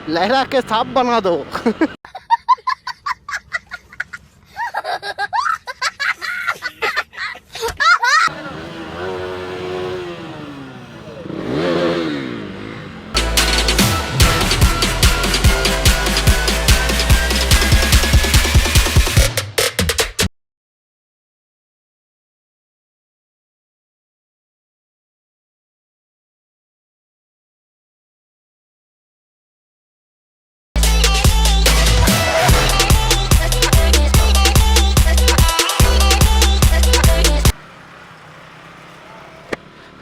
लहरा के सांप बना दो।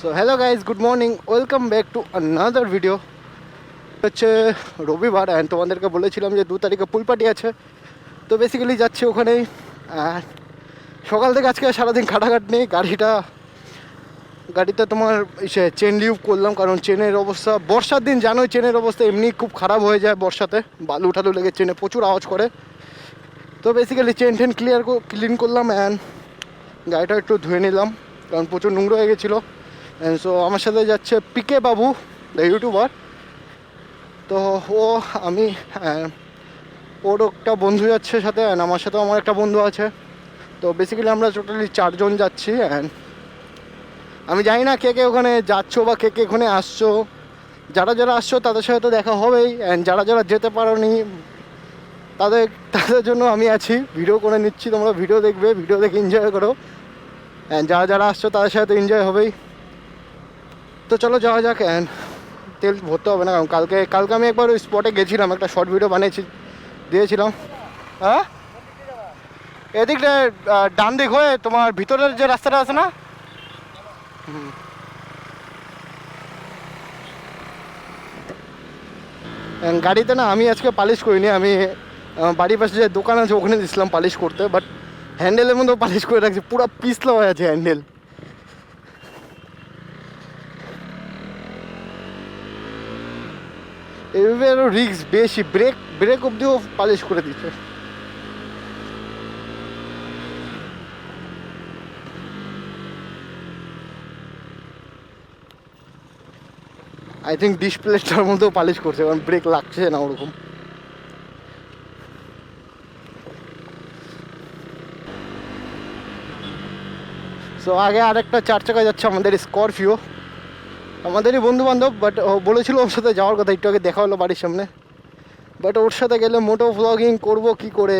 So hello guys, good morning, welcome back to another video. হচ্ছে রবিবার অ্যান্ড তোমাদেরকে বলেছিলাম যে 2 তারিখে পুল পার্টি আছে, তো বেসিক্যালি যাচ্ছি ওখানেই। সকাল থেকে আজকে সারাদিন খাটাখাট নেই। গাড়িতে তোমার চেন লিভ করলাম, কারণ চেনের অবস্থা বর্ষার দিন জানোই, চেনের অবস্থা এমনি খুব খারাপ হয়ে যায় বর্ষাতে, বালু ঠালু লেগে চেনে প্রচুর আওয়াজ করে। তো বেসিক্যালি চেন ক্লিন করলাম অ্যান্ড গাড়িটা একটু ধুয়ে নিলাম, কারণ প্রচুর নোংরা হয়ে গেছিলো। সো আমার সাথে যাচ্ছে পিকে বাবু, দ্য ইউটিউবার। তো আমি ওর একটা বন্ধু যাচ্ছে সাথে, অ্যান্ড আমার সাথেও আমার একটা বন্ধু আছে। তো বেসিক্যালি আমরা টোটালি 4 জন যাচ্ছি। অ্যান্ড আমি জানি না কে কে ওখানে যাচ্ছো বা কে কে ওখানে আসছো। যারা যারা আসছো তাদের সাথে তো দেখা হবেই, অ্যান্ড যারা যারা যেতে পারোনি তাদের জন্য আমি আছি, ভিডিও করে নিচ্ছি। তোমরা ভিডিও দেখবে, ভিডিও দেখে এনজয় করো, অ্যান্ড যারা যারা আসছো তাদের সাথে এনজয় হবেই। তো চলো যাওয়া যাক। অ্যান্ড তেল ভরতে হবে না, কারণ কালকে আমি একবার ওই স্পটে গেছিলাম, একটা শর্ট ভিডিও দিয়েছিলাম। হ্যাঁ, এদিকটা ডান দিক হয়ে তোমার ভিতরের যে রাস্তাটা আছে না, গাড়িতে না আমি আজকে পালিশ করিনি। আমি বাড়ির পাশে যে দোকান আছে ওখানে দিয়েছিলাম পালিশ করতে, বাট হ্যান্ডেলের মধ্যে পালিশ করে রাখছি, পুরো পিছলা হয়ে আছে হ্যান্ডেল। এইভাবে আরও রিস্ক বেশি, ব্রেক অবধিও পালিশ করে দিচ্ছে। আই থিঙ্ক ডিসপ্লেটার মধ্যেও পালিশ করছে, কারণ ব্রেক লাগছে না ওরকম। সো আগে আরেকটা 4 চাকা যাচ্ছে, আমাদের স্করপিও, আমাদেরই বন্ধু বান্ধব। বাট ও বলেছিল ওর সাথে যাওয়ার কথা, একটু আগে দেখা হলো বাড়ির সামনে। বাট ওর সাথে গেলে মোটো ভ্লগিং করবো কী করে,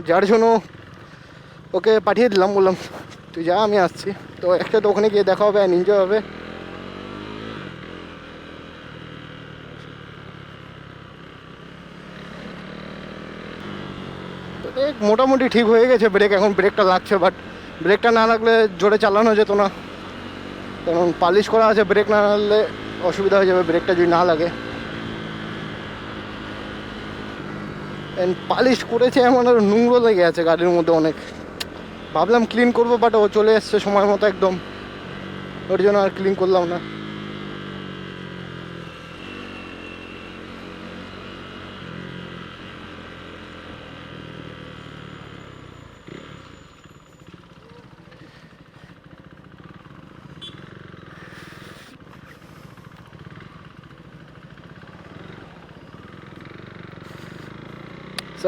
যার জন্য ওকে পাঠিয়ে দিলাম, বললাম তুই যা, আমি আসছি। তো একসাথে ওখানে গিয়ে দেখা হবে, অ্যান্ড এনজয় হবে। মোটামুটি ঠিক হয়ে গেছে ব্রেক, এখন ব্রেকটা লাগছে, বাট ব্রেকটা না লাগলে জোরে চালানো যেত না, কারণ পালিশ করা আছে। ব্রেক না লাগলে অসুবিধা হয়ে যাবে, ব্রেকটা যদি না লাগে। অ্যান্ড পালিশ করেছে এমন আরও নোংরা লেগে আছে গাড়ির মধ্যে অনেক। ভাবলাম ক্লিন করবো, বাট ও চলে এসছে সময় মতো একদম, ওর জন্য আর ক্লিন করলাম না।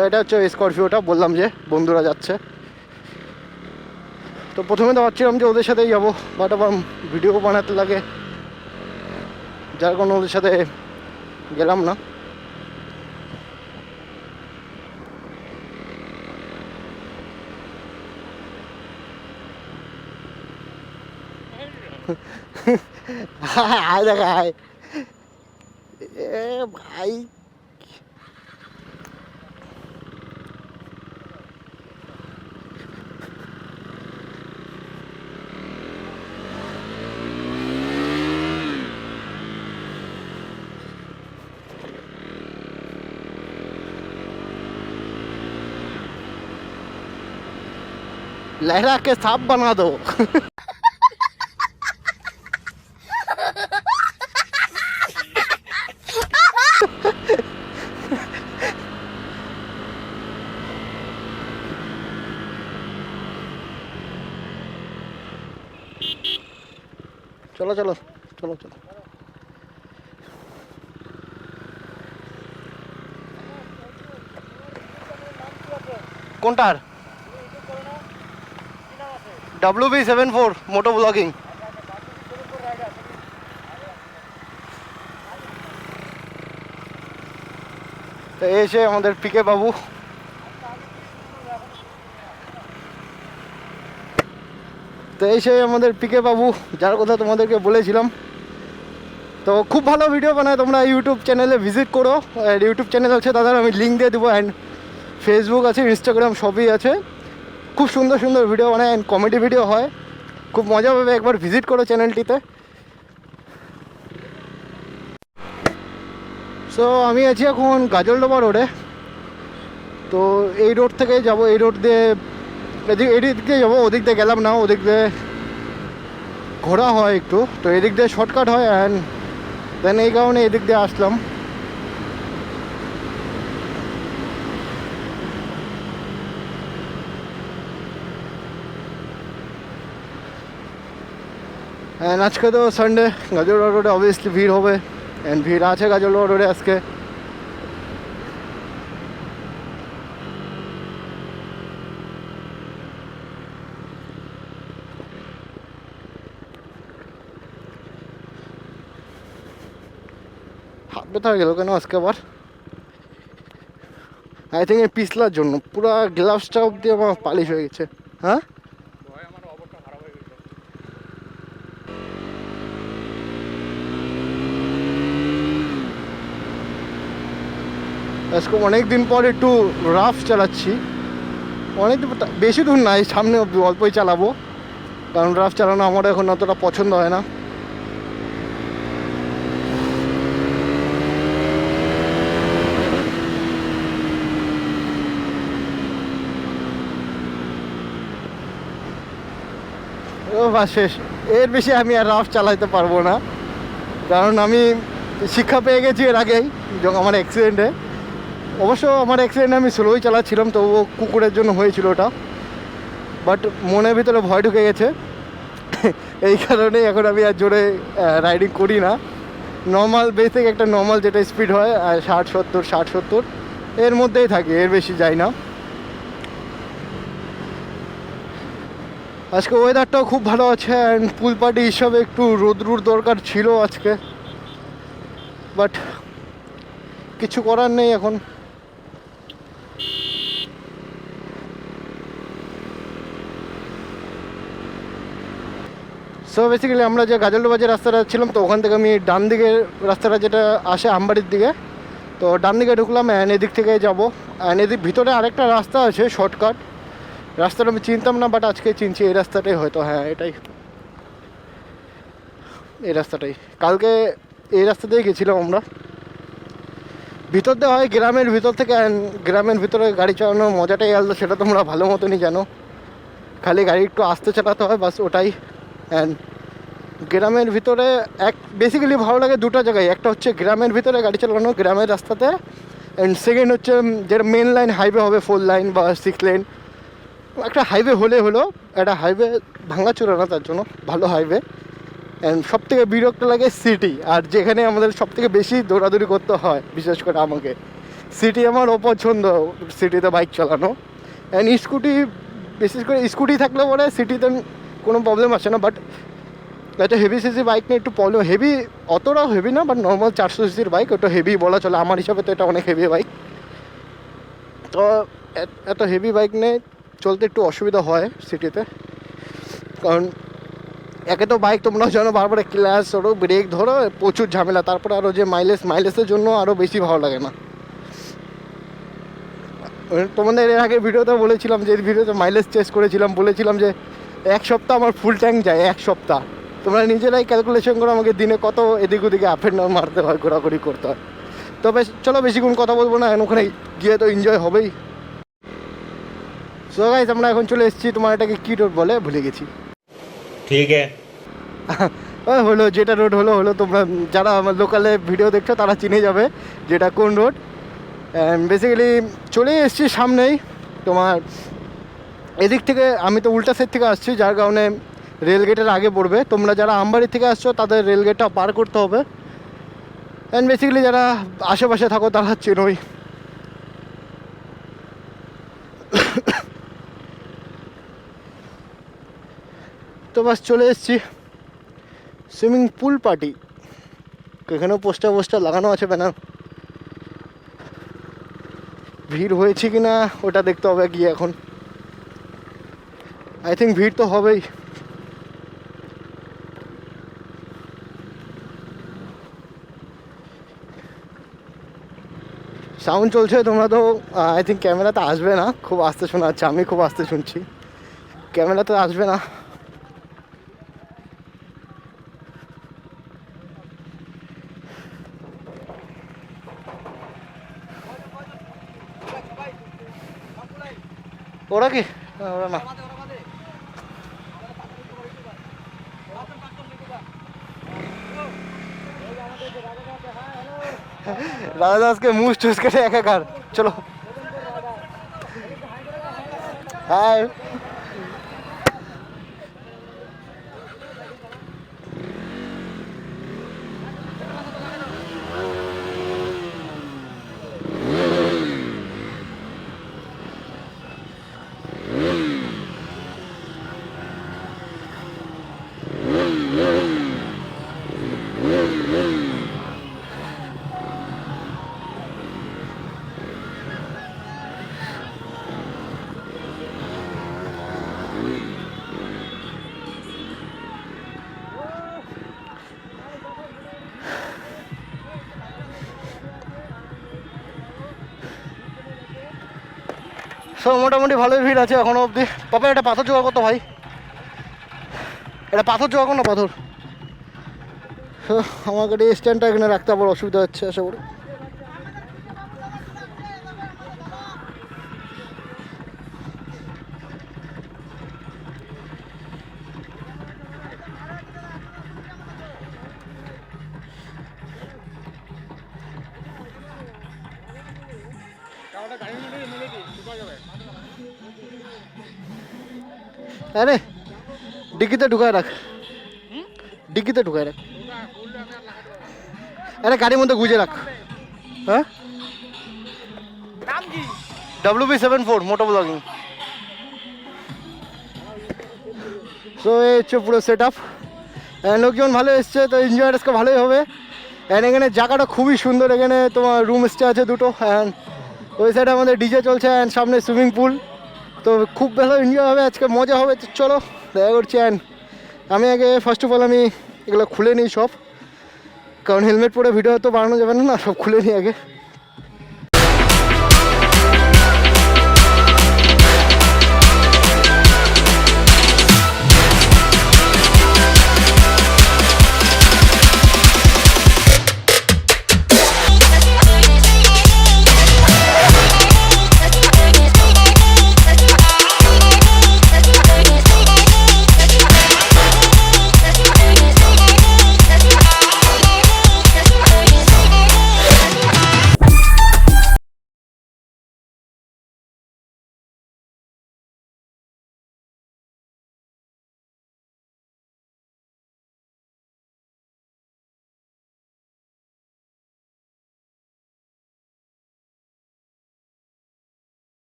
তো এটা হচ্ছে স্করপিওটা, বললাম যে বন্ধুরা যাচ্ছে। তো প্রথমে তো ভাবছিলাম যে ওদের সাথেই যাবো, বাট আবার ভিডিও বানাতে লাগে, যার কারণে ওদের সাথে গেলাম না। আয় দেখা আয়, এ ভাই लहरा के सांप बना दो। चलो चलो चलो चलो। কোনটার? WB74 মোটো ব্লগিং। তো এসে আমাদের পিকে বাবু, যার কথা তোমাদেরকে বলেছিলাম। তো খুব ভালো ভিডিও বানায়, তোমরা ইউটিউব চ্যানেলে ভিজিট করো। ইউটিউব চ্যানেল আছে তাদের, আমি লিঙ্ক দিয়ে দেবো। অ্যান্ড ফেসবুক আছে, ইনস্টাগ্রাম সবই আছে। খুব সুন্দর সুন্দর ভিডিও বানায়, অ্যান্ড কমেডি ভিডিও হয়, খুব মজা পাবে। একবার ভিজিট করো চ্যানেলটিতে। সো আমি আছি এখন গাজলডোবা রোডে। তো এই রোড থেকে যাব, এই রোড দিয়ে এদিক দিয়ে যাবো, ওদিক দিয়ে গেলাম না, ওদিক দিয়ে ঘোরা হয় একটু। তো এদিক দিয়ে শর্টকাট হয়, অ্যান্ড দেন এই কারণে এদিক দিয়ে আসলাম। অ্যান্ড আজকে তো সানডে, গাজলডোবা রোডে অবভিয়াসলি ভিড় হবে, অ্যান্ড ভিড় আছে গাজলডোবা রোডে আজকে। হাত ব্যথা হয়ে গেল কেন আজকে আবার? আই থিঙ্ক এই পিছলার জন্য পুরো গ্লাভসটা অব্দি আমার পালিশ হয়ে গেছে। হ্যাঁ, আজকে অনেক দিন পর একটু রাফ চালাচ্ছি। অনেক বেশি দূর নাই, সামনে অব্দি অল্পই চালাবো, কারণ রাফ চালানো আমার এখন অতটা পছন্দ হয় না। ও বা শেষ, এর বেশি আমি আর রাফ চালাইতে পারবো না, কারণ আমি শিক্ষা পেয়ে গেছি এর আগেই যখন আমার অ্যাক্সিডেন্টে। অবশ্য আমার অ্যাক্সিডেন্টে আমি স্লোই চালাচ্ছিলাম, তো ও কুকুরের জন্য হয়েছিল ওটা, বাট মনের ভিতরে ভয় ঢুকে গেছে। এই কারণে এখন আমি আর জোরে রাইডিং করি না। নর্মাল বেসিক একটা নর্মাল যেটা স্পিড হয় 60-70 এর মধ্যেই থাকি, এর বেশি যাই না। আজকে ওয়েদারটাও খুব ভালো আছে, অ্যান্ড পুল পার্টি হিসাবে একটু রোদ্রুর দরকার ছিল আজকে, বাট কিছু করার নেই এখন। সো বেসিক্যালি আমরা যে গাজলডোবা যে রাস্তাটা ছিলাম, তো ওখান থেকে আমি ডান দিকের রাস্তাটা যেটা আসে আমবাড়ির দিকে, তো ডান দিকে ঢুকলাম, অ্যান্ড এদিক থেকে যাবো। অ্যান্ড এদিক ভিতরে আরেকটা রাস্তা আছে শর্টকাট, রাস্তাটা আমি চিনতাম না, বাট আজকে চিনছি। এই রাস্তাটাই হয়তো, হ্যাঁ এটাই, এই রাস্তাটাই। কালকে এই রাস্তাতেই গেছিলাম আমরা। ভিতর দিয়ে হয় গ্রামের ভিতর থেকে, গ্রামের ভিতরে গাড়ি চালানোর মজাটাই আলাদা, সেটা তোমরা ভালো মতনই জানো। খালি গাড়ি একটু আস্তে চালাতে হয়, বাস ওটাই। অ্যান্ড গ্রামের ভিতরে বেসিক্যালি ভালো লাগে দুটো জায়গায়, একটা হচ্ছে গ্রামের ভিতরে গাড়ি চালানো, গ্রামের রাস্তাতে, অ্যান্ড সেকেন্ড হচ্ছে যেটা মেন লাইন হাইওয়ে হবে, 4 লাইন বা 6 লেন। একটা হাইওয়ে হলো, একটা হাইওয়ে ভাঙাচোরা না, তার জন্য ভালো হাইওয়ে। অ্যান্ড সবথেকে বিরক্ত লাগে সিটি, আর যেখানে আমাদের সবথেকে বেশি দৌড়াদৌড়ি করতে হয়, বিশেষ করে আমাকে সিটি আমার অপছন্দ, সিটিতে বাইক চালানো। অ্যান্ড স্কুটি, বিশেষ করে স্কুটি থাকলে পরে সিটিতে কোনো প্রবলেম আসে না, বাট একটা হেভি সিসি বাইক নিয়ে একটু প্রবলেম। হেভি, অতটাও হেভি না, বাট নর্মাল 400 সিসির বাইক, ওটা হেভি বলা চলে আমার হিসাবে, তো এটা অনেক হেভি বাইক। তো এত হেভি বাইক নিয়ে চলতে একটু অসুবিধা হয় সিটিতে, কারণ একে তো বাইক তোমরা জানো বারবার ক্লাস ধরো, ব্রেক ধরো, প্রচুর ঝামেলা। তারপরে আরও যে মাইলেজের জন্য আরও বেশি ভালো লাগে না। তোমাদের এর আগে ভিডিওতে বলেছিলাম, যে ভিডিওতে মাইলেজ চেস করেছিলাম, বলেছিলাম যে 1 সপ্তাহ আমার ফুল ট্যাঙ্ক যায়, 1 সপ্তাহ। তোমরা নিজেরাই ক্যালকুলেশন করো আমাকে দিনে কত এদিক ওদিকে আপ অ্যান্ড ডাউন মারতে হয়, ঘোরাঘুরি করতে হয়। তবে চলো বেশিক্ষণ কথা বলবো না, ওখানে গিয়ে তো এনজয় হবেই। সো গাইস, আমরা এখন চলে এসেছি, তোমার এটাকে কী রোড বলে ভুলে গেছি। ঠিক হলো যেটা রোড হলো, তোমরা যারা আমার লোকালে ভিডিও দেখছো তারা চিনে যাবে যেটা কোন রোড। বেসিক্যালি চলে এসেছি সামনেই। তোমার এদিক থেকে আমি তো উল্টা সাইড থেকে আসছি, যার কারণে রেলগেটের আগে পড়বে। তোমরা যারা আমবাড়ি থেকে আসছো তাদের রেলগেটটা পার করতে হবে। অ্যান্ড বেসিক্যালি যারা আশেপাশে থাকো তারা চেনোই। তো বাস চলে এসেছি সুইমিং পুল পার্টি। এখানেও পোস্টার লাগানো আছে ব্যানার। ভিড় হয়েছে কি না ওটা দেখতে হবে গিয়ে এখন। আই থিঙ্ক ভিড় তো হবেই। সাউন্ড চলছে, তোমরা তো আই থিঙ্ক ক্যামেরাতে আসবে না, খুব আস্তে শোনা যাচ্ছে। আমি খুব আস্তে শুনছি, ক্যামেরাতে আসবে না। ওরা কি ওরা না, রাজা দাসকে মুস চুস কেটে একাকার। চলো হাই। সো মোটামুটি ভালোই ভিড় আছে এখনো অবধি। পাপা এটা পাথর জোগাড় করতো ভাই, এটা পাথর জোগাড় করো না পাথর। আমাকে এই স্ট্যান্ডটা এখানে রাখতে আবার অসুবিধা হচ্ছে আশা করি। আরে ডিকিতে ঢুকায় রাখ, ডিকিতে ঢুকায় রাখ। আরে গাড়ির মধ্যে গুজে রাখ। হ্যাঁ WB74 মোটো ব্লগিং। সো এই হচ্ছে পুরো সেট আপ। লোকজন ভালো এসছে, তো এনজয় আজকে ভালোই হবে। অ্যান্ড এখানে জায়গাটা খুবই সুন্দর। এখানে তোমার রুম স্টে আছে দুটো, অ্যান্ড ওই সাইডে আমাদের ডিজে চলছে, অ্যান্ড সামনে সুইমিং পুল। তো খুব ভালো এনজয় হবে আজকে, মজা হবে। তো চলো দেখা করছি। অ্যান্ড আমি আগে ফার্স্ট অফ অল আমি এগুলো খুলে নিই সব, কারণ হেলমেট পরে ভিডিও তো বানানো যাবে না, সব খুলে নিই আগে।